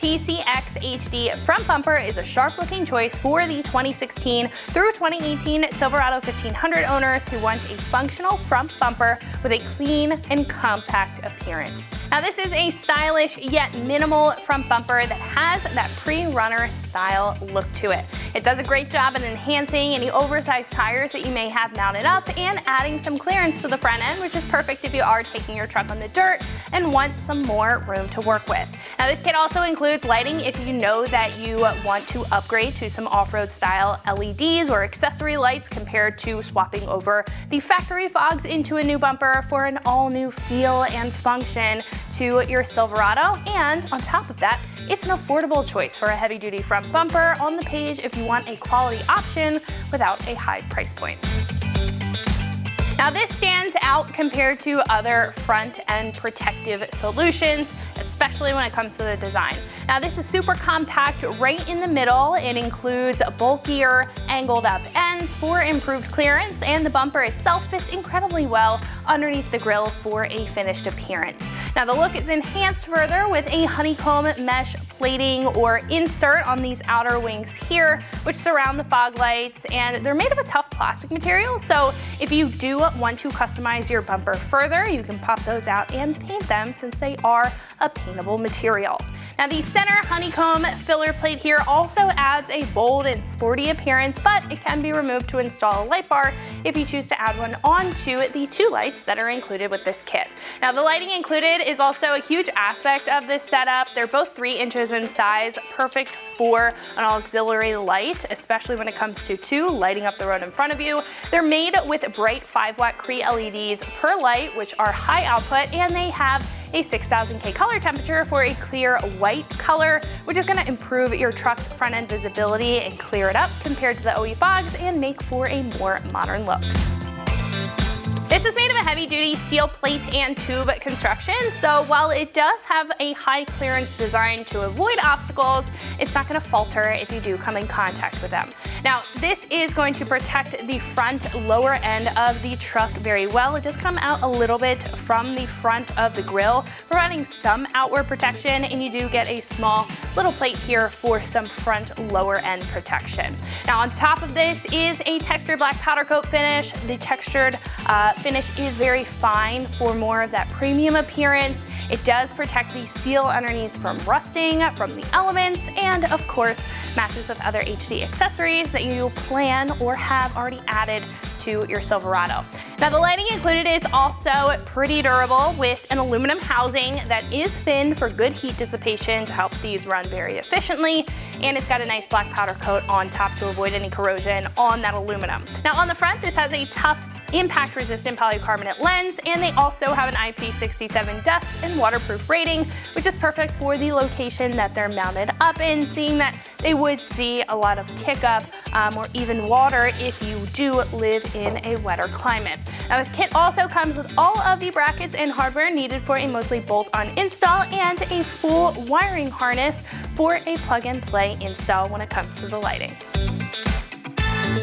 TCX HD Front Bumper is a sharp-looking choice for the 2016 through 2018 Silverado 1500 owners who want a functional front bumper with a clean and compact appearance. Now this is a stylish yet minimal front bumper that has that pre-runner style look to it. It does a great job in enhancing any oversized tires that you may have mounted up and adding some clearance to the front end, which is perfect if you are taking your truck on the dirt and want some more room to work with. Now this kit also includes lighting if you know that you want to upgrade to some off-road style LEDs or accessory lights compared to swapping over the factory fogs into a new bumper for an all-new feel and function to your Silverado. And on top of that, it's an affordable choice for a heavy-duty front bumper on the page if you want a quality option without a high price point. Now this stands out compared to other front-end protective solutions, especially when it comes to the design. Now this is super compact right in the middle. It includes bulkier angled up ends for improved clearance, and the bumper itself fits incredibly well underneath the grille for a finished appearance. Now the look is enhanced further with a honeycomb mesh plating or insert on these outer wings here, which surround the fog lights, and they're made of a tough plastic material, so if you do want to customize your bumper further, you can pop those out and paint them since they are a paintable material. Now the center honeycomb filler plate here also adds a bold and sporty appearance, but it can be removed to install a light bar if you choose to add one onto the two lights that are included with this kit. Now the lighting included is also a huge aspect of this setup. They're both 3 inches in size, perfect for an auxiliary light, especially when it comes to lighting up the road in front of you. They're made with bright 5-watt Cree LEDs per light, which are high output, and they have a 6000K color temperature for a clear white color, which is going to improve your truck's front end visibility and clear it up compared to the OE fogs and make for a more modern look. This is made of a heavy-duty steel plate and tube construction, so while it does have a high clearance design to avoid obstacles, it's not going to falter if you do come in contact with them. Now, this is going to protect the front lower end of the truck very well. It does come out a little bit from the front of the grille, providing some outward protection, and you do get a small little plate here for some front lower end protection. Now, on top of this is a textured black powder coat finish. The textured finish is very fine for more of that premium appearance. It does protect the steel underneath from rusting from the elements, and of course matches with other HD accessories that you plan or have already added to your Silverado. Now the lighting included is also pretty durable with an aluminum housing that is finned for good heat dissipation to help these run very efficiently, and it's got a nice black powder coat on top to avoid any corrosion on that aluminum. Now on the front, this has a tough impact-resistant polycarbonate lens, and they also have an IP67 dust and waterproof rating, which is perfect for the location that they're mounted up in, seeing that they would see a lot of kick-up or even water if you do live in a wetter climate. Now this kit also comes with all of the brackets and hardware needed for a mostly bolt-on install and a full wiring harness for a plug-and-play install when it comes to the lighting.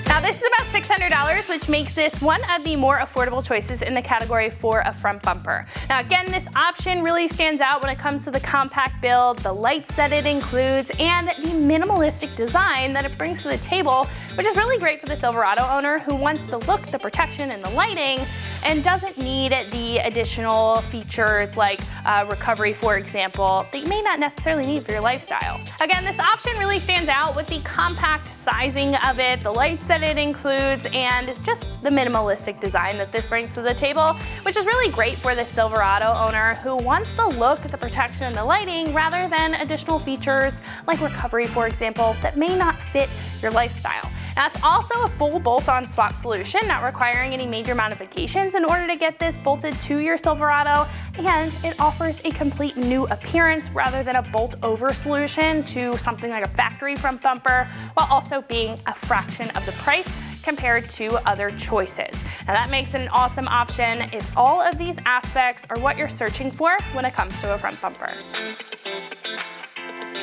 Now this is about $600, which makes this one of the more affordable choices in the category for a front bumper. Now again, this option really stands out when it comes to the compact build, the lights that it includes, and the minimalistic design that it brings to the table, which is really great for the Silverado owner who wants the look, the protection, and the lighting, and doesn't need the additional features like recovery, for example, that you may not necessarily need for your lifestyle. Again, this option really stands out with the compact sizing of it, the lights that it includes, and just the minimalistic design that this brings to the table, which is really great for the Silverado owner who wants the look, the protection, and the lighting rather than additional features like recovery, for example, that may not fit your lifestyle. Now it's also a full bolt-on swap solution, not requiring any major modifications in order to get this bolted to your Silverado, and it offers a complete new appearance rather than a bolt-over solution to something like a factory front bumper, while also being a fraction of the price compared to other choices. Now that makes it an awesome option if all of these aspects are what you're searching for when it comes to a front bumper.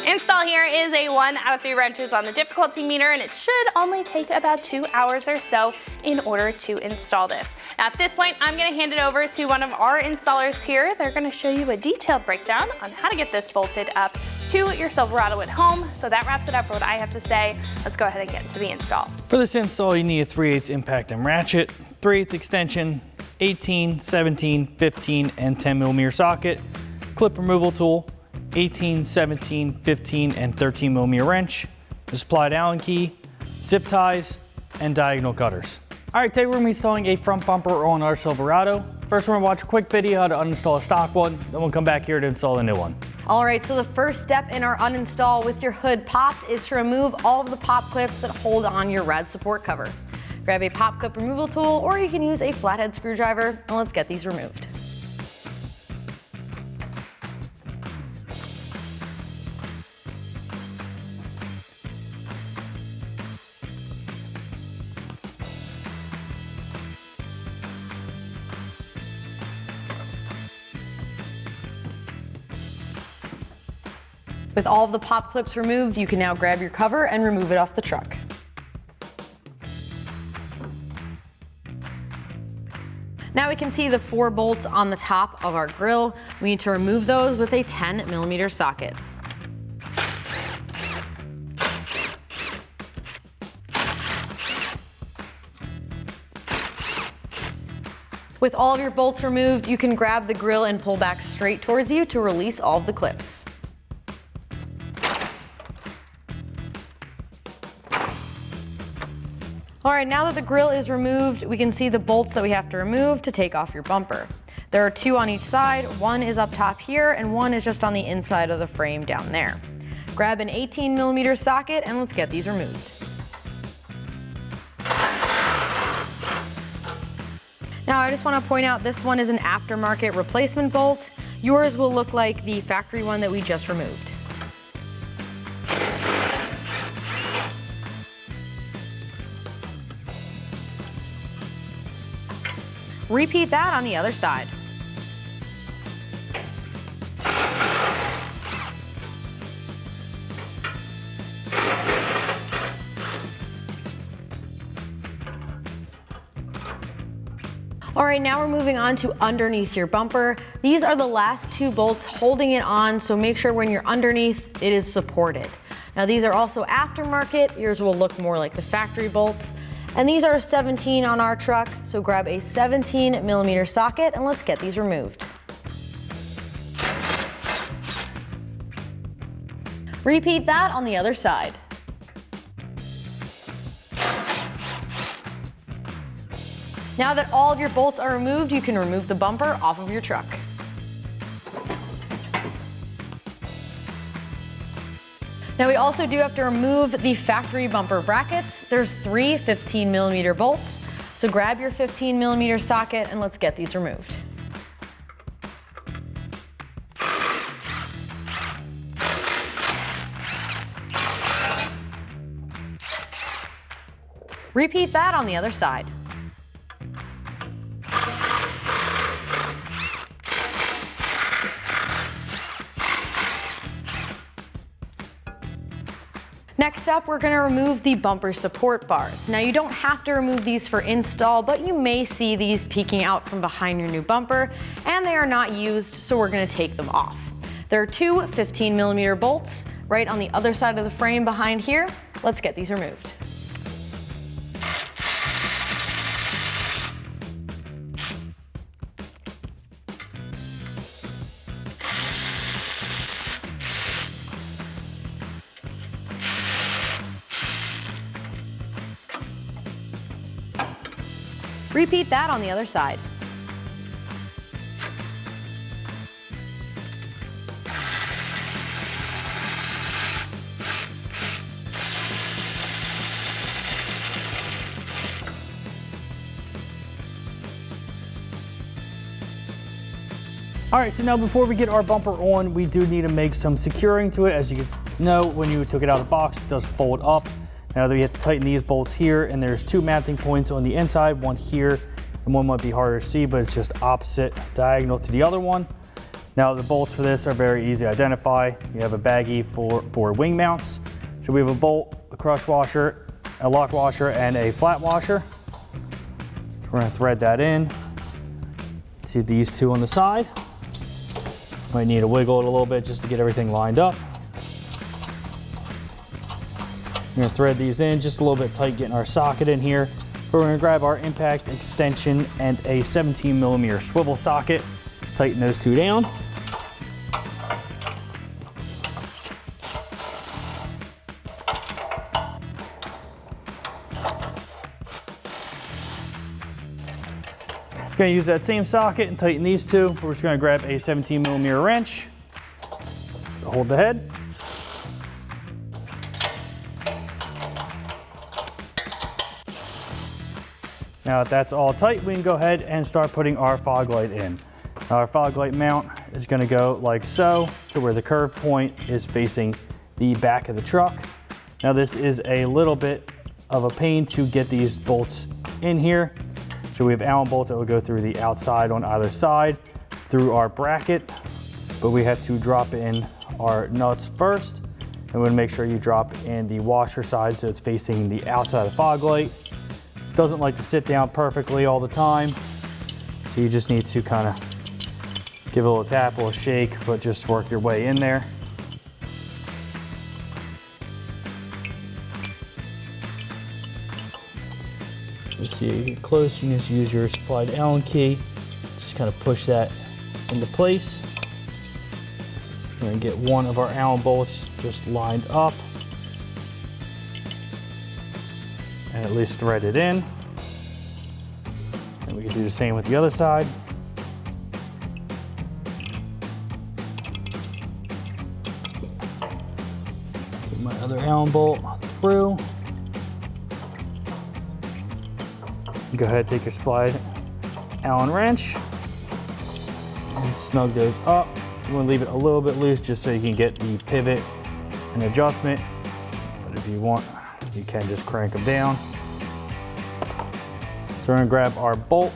Install here is a 1 out of 3 wrenches on the difficulty meter, and it should only take about 2 hours or so in order to install this. Now at this point, I'm going to hand it over to one of our installers here. They're going to show you a detailed breakdown on how to get this bolted up to your Silverado at home. So that wraps it up for what I have to say. Let's go ahead and get into the install. For this install, you need a 3/8 impact and ratchet, 3/8 extension, 18, 17, 15, and 10 millimeter socket, clip removal tool, 18, 17, 15, and 13 millimeter wrench, the supplied Allen key, zip ties, and diagonal cutters. All right, today we're gonna be installing a front bumper on our Silverado. First, we're gonna watch a quick video how to uninstall a stock one, then we'll come back here to install a new one. All right, so the first step in our uninstall with your hood popped is to remove all of the pop clips that hold on your rad support cover. Grab a pop clip removal tool, or you can use a flathead screwdriver, and let's get these removed. With all of the pop clips removed, you can now grab your cover and remove it off the truck. Now we can see the 4 bolts on the top of our grille. We need to remove those with a 10 millimeter socket. With all of your bolts removed, you can grab the grille and pull back straight towards you to release all of the clips. All right, now that the grille is removed, we can see the bolts that we have to remove to take off your bumper. There are 2 on each side. One is up top here, and one is just on the inside of the frame down there. Grab an 18 millimeter socket, and let's get these removed. Now, I just want to point out this one is an aftermarket replacement bolt. Yours will look like the factory one that we just removed. Repeat that on the other side. All right, now we're moving on to underneath your bumper. These are the last 2 bolts holding it on, so make sure when you're underneath, it is supported. Now these are also aftermarket. Yours will look more like the factory bolts. And these are 17 on our truck, so grab a 17 millimeter socket and let's get these removed. Repeat that on the other side. Now that all of your bolts are removed, you can remove the bumper off of your truck. Now we also do have to remove the factory bumper brackets. There's 3 15 millimeter bolts. So grab your 15 millimeter socket and let's get these removed. Repeat that on the other side. Next up, we're going to remove the bumper support bars. Now you don't have to remove these for install, but you may see these peeking out from behind your new bumper, and they are not used, so we're going to take them off. There are 2 15 millimeter bolts right on the other side of the frame behind here. Let's get these removed. Repeat that on the other side. All right, so now before we get our bumper on, we do need to make some securing to it. As you can know, when you took it out of the box, it does fold up. Now that we have to tighten these bolts here, and there's 2 mounting points on the inside, one here, and one might be harder to see, but it's just opposite diagonal to the other one. Now the bolts for this are very easy to identify. You have a baggie for wing mounts. So we have a bolt, a crush washer, a lock washer, and a flat washer. So we're gonna thread that in. See these 2 on the side. Might need to wiggle it a little bit just to get everything lined up. We're gonna thread these in just a little bit tight, getting our socket in here. But we're gonna grab our impact extension and a 17mm swivel socket, tighten those two down. Gonna use that same socket and tighten these two. We're just gonna grab a 17mm wrench, hold the head. Now that that's all tight, we can go ahead and start putting our fog light in. Now our fog light mount is gonna go like so, to where the curve point is facing the back of the truck. Now this is a little bit of a pain to get these bolts in here. So we have Allen bolts that will go through the outside on either side, through our bracket, but we have to drop in our nuts first. And we're gonna make sure you drop in the washer side so it's facing the outside of the fog light. Doesn't like to sit down perfectly all the time. So you just need to kind of give it a little tap, a little shake, but just work your way in there. Let's see, you get close, you can just use your supplied Allen key. Just kind of push that into place. We're gonna get one of our Allen bolts just lined up. And at least thread it in. And we can do the same with the other side. Get my other Allen bolt through. Go ahead, take your supplied Allen wrench and snug those up. You want to leave it a little bit loose just so you can get the pivot and adjustment. But if you want, you can just crank them down. So we're gonna grab our bolt.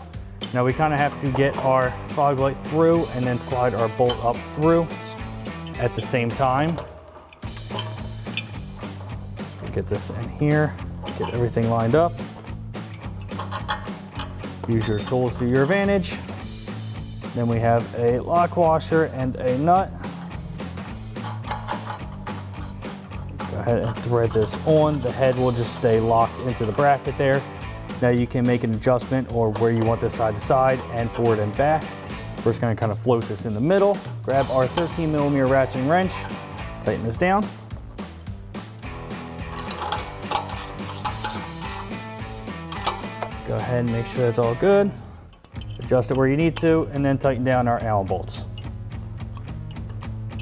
Now we kind of have to get our fog light through and then slide our bolt up through at the same time. So get this in here, get everything lined up. Use your tools to your advantage. Then we have a lock washer and a nut. Go ahead and thread this on. The head will just stay locked into the bracket there. Now you can make an adjustment or where you want this side to side and forward and back. We're just gonna kind of float this in the middle. Grab our 13mm ratcheting wrench, tighten this down. Go ahead and make sure that's all good. Adjust it where you need to, and then tighten down our Allen bolts.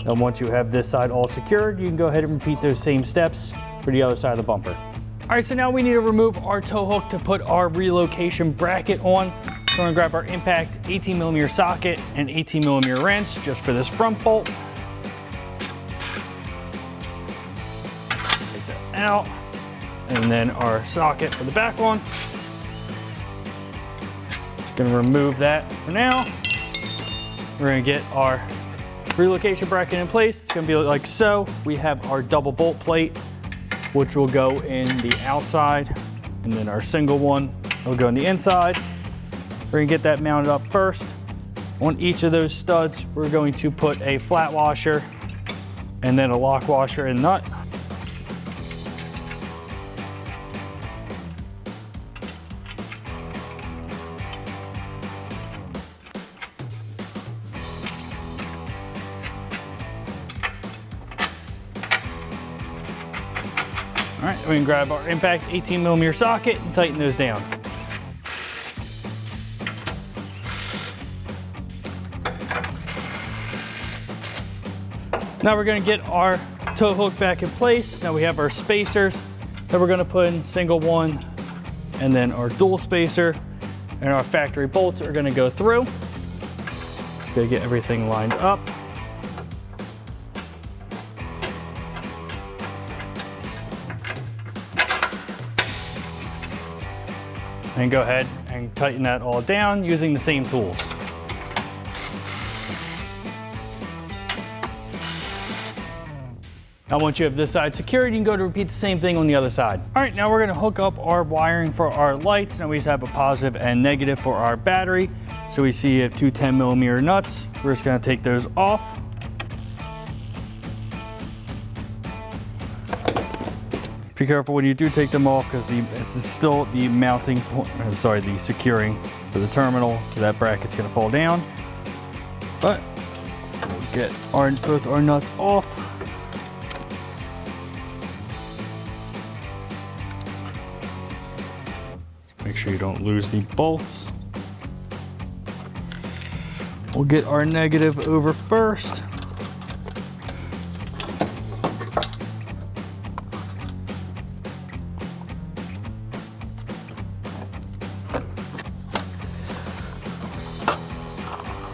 And once you have this side all secured, you can go ahead and repeat those same steps for the other side of the bumper. All right, so now we need to remove our tow hook to put our relocation bracket on. So we're gonna grab our impact 18mm socket and 18mm wrench just for this front bolt. Take that out. And then our socket for the back one. Gonna remove that for now. We're gonna get our relocation bracket in place. It's gonna be like so. We have our double bolt plate, which will go in the outside, and then our single one will go in the inside. We're gonna get that mounted up first. On each of those studs, we're going to put a flat washer and then a lock washer and nut. All right, we can grab our impact 18mm socket and tighten those down. Now we're gonna get our tow hook back in place. Now we have our spacers that we're gonna put in, single one, and then our dual spacer, and our factory bolts are gonna go through. Just gonna get everything lined up. And go ahead and tighten that all down using the same tools. Now once you have this side secured, you can go to repeat the same thing on the other side. All right, now we're gonna hook up our wiring for our lights. Now we just have a positive and negative for our battery. So we see you have two 10mm nuts. We're just gonna take those off. Be careful when you do take them off because this is still the mounting point, the securing for the terminal, so that bracket's gonna fall down. But we'll get both our nuts off. Make sure you don't lose the bolts. We'll get our negative over first.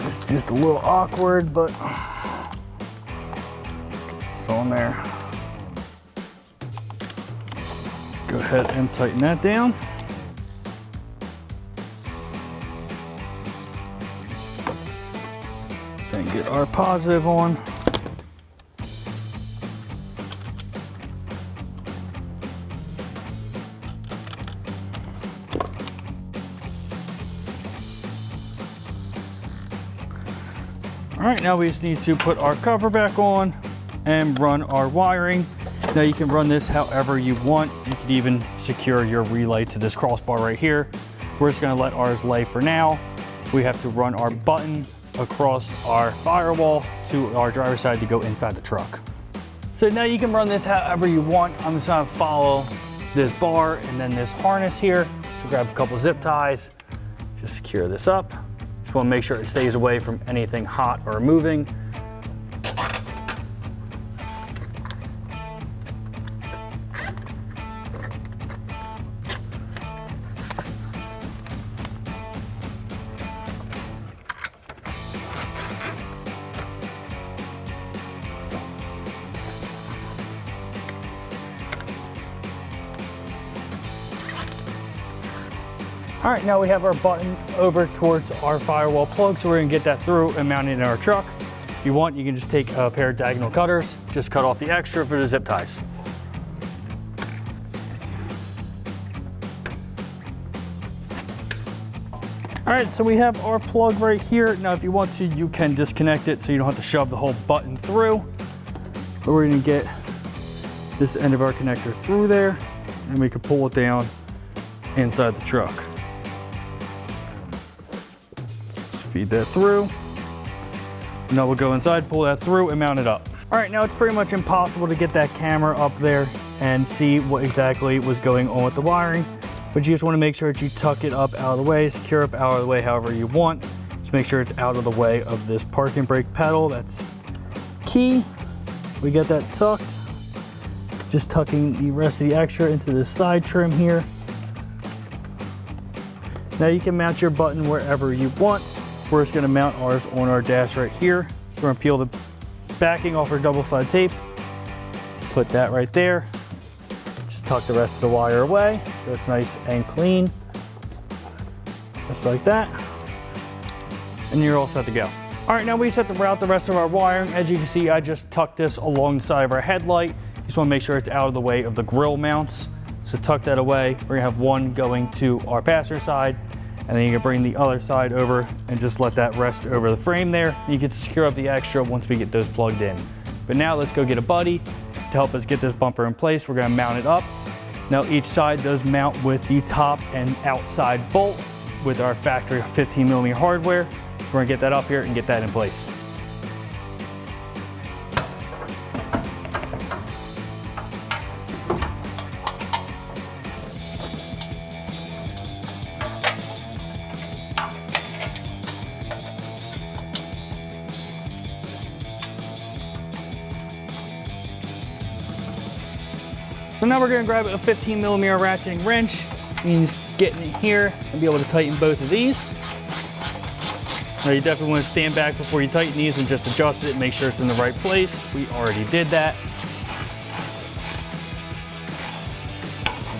It's just a little awkward, but it's on there. Go ahead and tighten that down. Then get our positive on. All right, now we just need to put our cover back on and run our wiring. Now you can run this however you want. You could even secure your relay to this crossbar right here. We're just gonna let ours lay for now. We have to run our button across our firewall to our driver's side to go inside the truck. So now you can run this however you want. I'm just gonna follow this bar and then this harness here. So grab a couple zip ties, just secure this up. Just wanna make sure it stays away from anything hot or moving. All right, now we have our button over towards our firewall plug, so we're gonna get that through and mount it in our truck. If you want, you can just take a pair of diagonal cutters, just cut off the extra for the zip ties. All right, so we have our plug right here. Now, if you want to, you can disconnect it so you don't have to shove the whole button through. But we're gonna get this end of our connector through there, and we can pull it down inside the truck. Feed that through. Now we'll go inside, pull that through, and mount it up. All right, now it's pretty much impossible to get that camera up there and see what exactly was going on with the wiring, but you just want to make sure that you tuck it up out of the way, secure up out of the way however you want. Just make sure it's out of the way of this parking brake pedal. That's key. We get that tucked. Just tucking the rest of the extra into this side trim here. Now you can mount your button wherever you want. We're just gonna mount ours on our dash right here. So we're gonna peel the backing off our double-sided tape. Put that right there. Just tuck the rest of the wire away so it's nice and clean. Just like that. And you're all set to go. All right, now we set to route the rest of our wiring. As you can see, I just tucked this along the side of our headlight. Just wanna make sure it's out of the way of the grill mounts. So tuck that away. We're gonna have one going to our passenger side, and then you can bring the other side over and just let that rest over the frame there. You can secure up the extra once we get those plugged in. But now let's go get a buddy to help us get this bumper in place. We're gonna mount it up. Now each side does mount with the top and outside bolt with our factory 15mm hardware. So we're gonna get that up here and get that in place. So now we're gonna grab a 15mm ratcheting wrench. Means getting in here and be able to tighten both of these. Now you definitely wanna stand back before you tighten these and just adjust it and make sure it's in the right place. We already did that.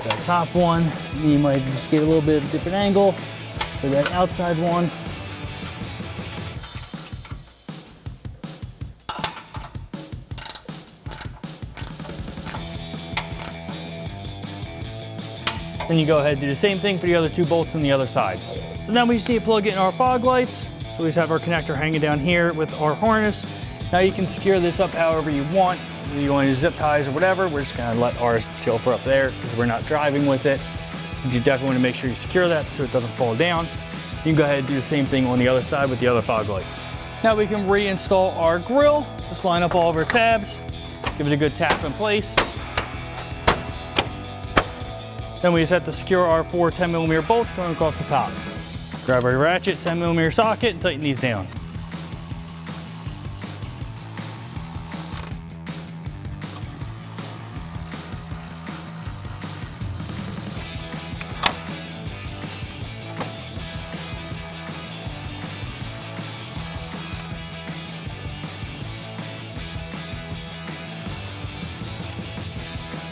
That top one, you might just get a little bit of a different angle for that outside one. Then you go ahead and do the same thing for the other two bolts on the other side. So now we just need to plug in our fog lights. So we just have our connector hanging down here with our harness. Now you can secure this up however you want. If you want to use zip ties or whatever, we're just gonna let ours chill for up there because we're not driving with it. You definitely want to make sure you secure that so it doesn't fall down. You can go ahead and do the same thing on the other side with the other fog light. Now we can reinstall our grill. Just line up all of our tabs, give it a good tap in place. Then we just have to secure our 4 10mm bolts going across the top. Grab our ratchet, 10mm socket, and tighten these down.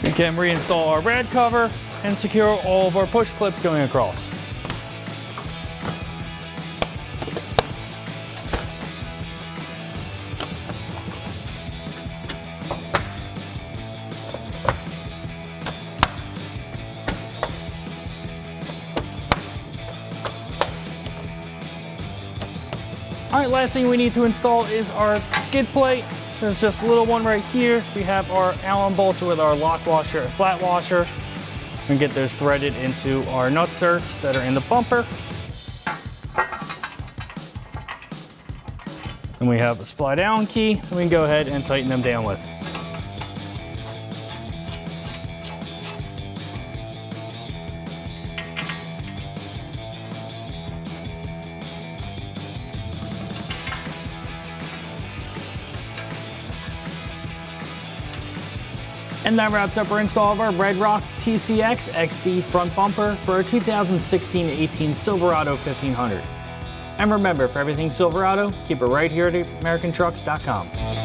We can reinstall our rad cover and secure all of our push clips going across. All right, last thing we need to install is our skid plate. So there's just a little one right here. We have our Allen bolts with our lock washer and flat washer. We can get those threaded into our nut certs that are in the bumper. And we have a slide Allen key that we can go ahead and tighten them down with. And that wraps up our install of our RedRock TCX HD Front Bumper for our 2016-18 Silverado 1500. And remember, for everything Silverado, keep it right here at AmericanTrucks.com.